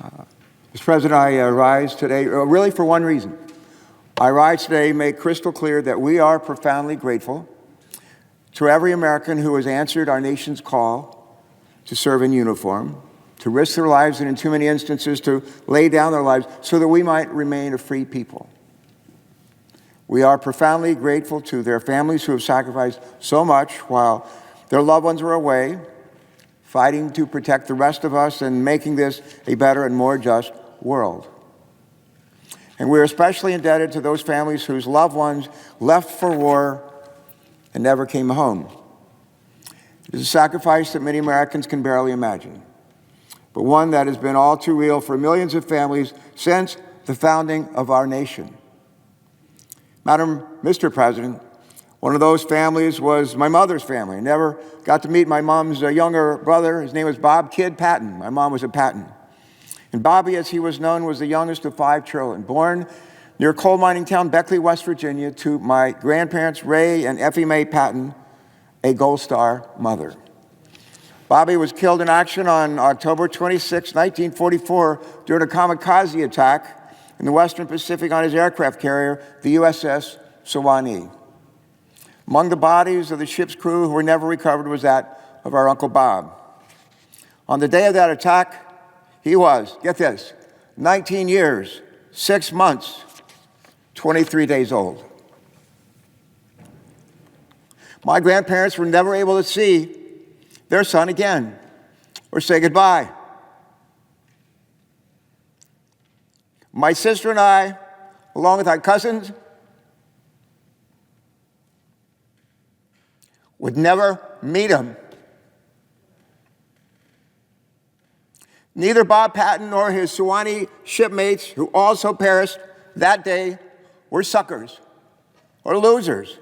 Mr. President, I rise today really for one reason. I rise today to make crystal clear that we are profoundly grateful to every American who has answered our nation's call to serve in uniform, to risk their lives, and in too many instances to lay down their lives so that we might remain a free people. We are profoundly grateful to their families who have sacrificed so much while their loved ones were away, fighting to protect the rest of us and making this a better and more just world. And we're especially indebted to those families whose loved ones left for war and never came home. It is a sacrifice that many Americans can barely imagine, but one that has been all too real for millions of families since the founding of our nation. Mr. President, one of those families was my mother's family. I never got to meet my mom's younger brother. His name was Bob Kid Patton. My mom was a Patton. And Bobby, as he was known, was the youngest of 5 children, born near coal mining town Beckley, West Virginia, to my grandparents, Ray and Effie Mae Patton, a Gold Star mother. Bobby was killed in action on October 26, 1944, during a kamikaze attack in the Western Pacific on his aircraft carrier, the USS Sewanee. Among the bodies of the ship's crew who were never recovered was that of our Uncle Bob. On the day of that attack, he was, get this, 19 years, 6 months, 23 days old. My grandparents were never able to see their son again or say goodbye. My sister and I, along with our cousins, would never meet him. Neither Bob Patton nor his Sewanee shipmates, who also perished that day, were suckers or losers,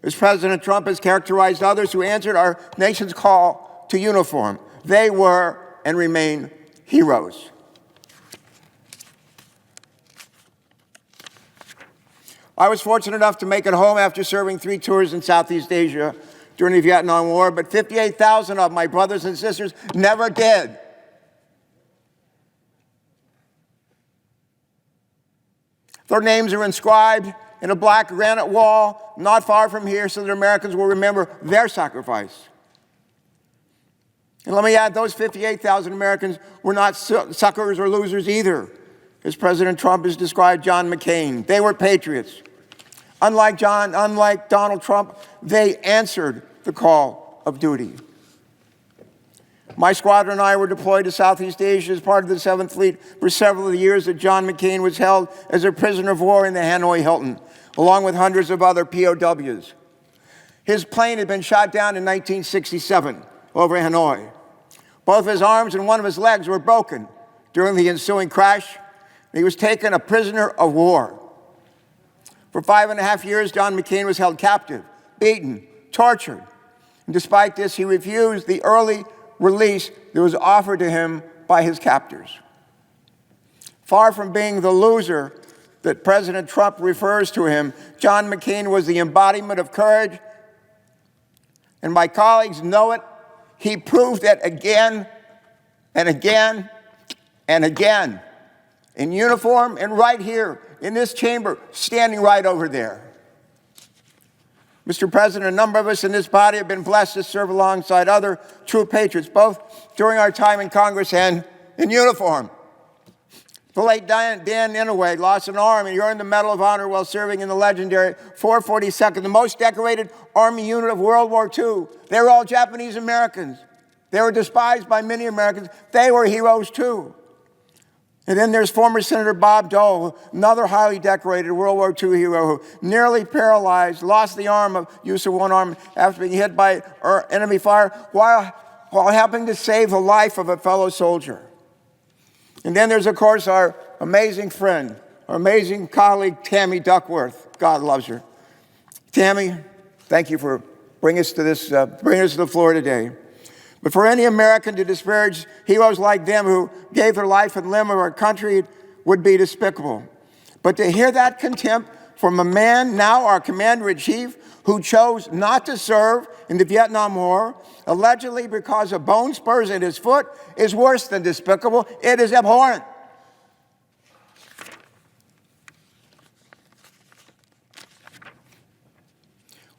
as President Trump has characterized others who answered our nation's call to uniform. They were and remain heroes. I was fortunate enough to make it home after serving 3 tours in Southeast Asia during the Vietnam War, but 58,000 of my brothers and sisters never did. Their names are inscribed in a black granite wall not far from here so that Americans will remember their sacrifice. And let me add, those 58,000 Americans were not suckers or losers either. As President Trump has described John McCain, they were patriots. Unlike Donald Trump, they answered the call of duty. My squadron and I were deployed to Southeast Asia as part of the 7th Fleet for several of the years that John McCain was held as a prisoner of war in the Hanoi Hilton, along with hundreds of other POWs. His plane had been shot down in 1967 over Hanoi. Both his arms and one of his legs were broken during the ensuing crash. He was taken a prisoner of war. For 5.5 years, John McCain was held captive, beaten, tortured. And despite this, he refused the early release that was offered to him by his captors. Far from being the loser that President Trump refers to him, John McCain was the embodiment of courage. And my colleagues know it. He proved it again and again and again. In uniform and right here in this chamber, standing right over there. Mr. President, a number of us in this body have been blessed to serve alongside other true patriots, both during our time in Congress and in uniform. The late Dan Inouye lost an arm and earned the Medal of Honor while serving in the legendary 442nd, the most decorated Army unit of World War II. They were all Japanese Americans. They were despised by many Americans. They were heroes too. And then there's former Senator Bob Dole, another highly decorated World War II hero who nearly paralyzed, lost the use of one arm after being hit by enemy fire while helping to save the life of a fellow soldier. And then there's, of course, our amazing friend, our amazing colleague, Tammy Duckworth. God loves her. Tammy, thank you for bringing us to the floor today. But for any American to disparage heroes like them who gave their life and limb of our country would be despicable. But to hear that contempt from a man, now our commander-in-chief, who chose not to serve in the Vietnam War, allegedly because of bone spurs in his foot, is worse than despicable. It is abhorrent.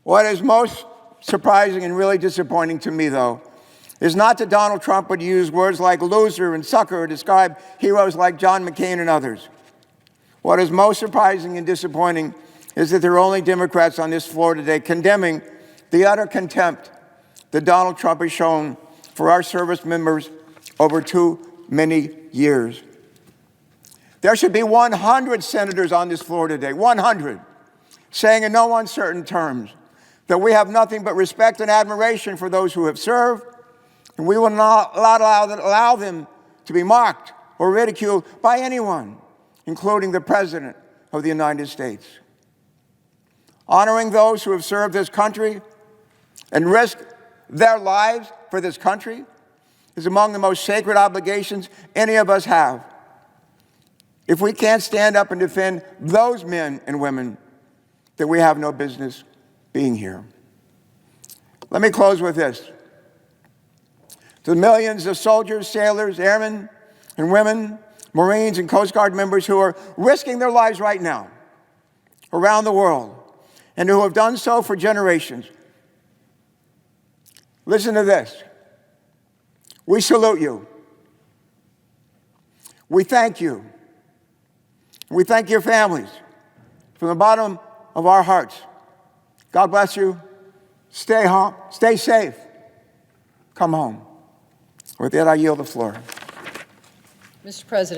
What is most surprising and really disappointing to me, though, is not that Donald Trump would use words like loser and sucker to describe heroes like John McCain and others. What is most surprising and disappointing is that there are only Democrats on this floor today condemning the utter contempt that Donald Trump has shown for our service members over too many years. There should be 100 senators on this floor today, 100, saying in no uncertain terms that we have nothing but respect and admiration for those who have served, and we will not allow them to be mocked or ridiculed by anyone, including the President of the United States. Honoring those who have served this country and risked their lives for this country is among the most sacred obligations any of us have. If we can't stand up and defend those men and women, then we have no business being here. Let me close with this. To the millions of soldiers, sailors, airmen, and women, Marines, and Coast Guard members who are risking their lives right now around the world and who have done so for generations, listen to this. We salute you. We thank you. We thank your families from the bottom of our hearts. God bless you. Stay home. Stay safe. Come home. With that, I yield the floor. Mr. President.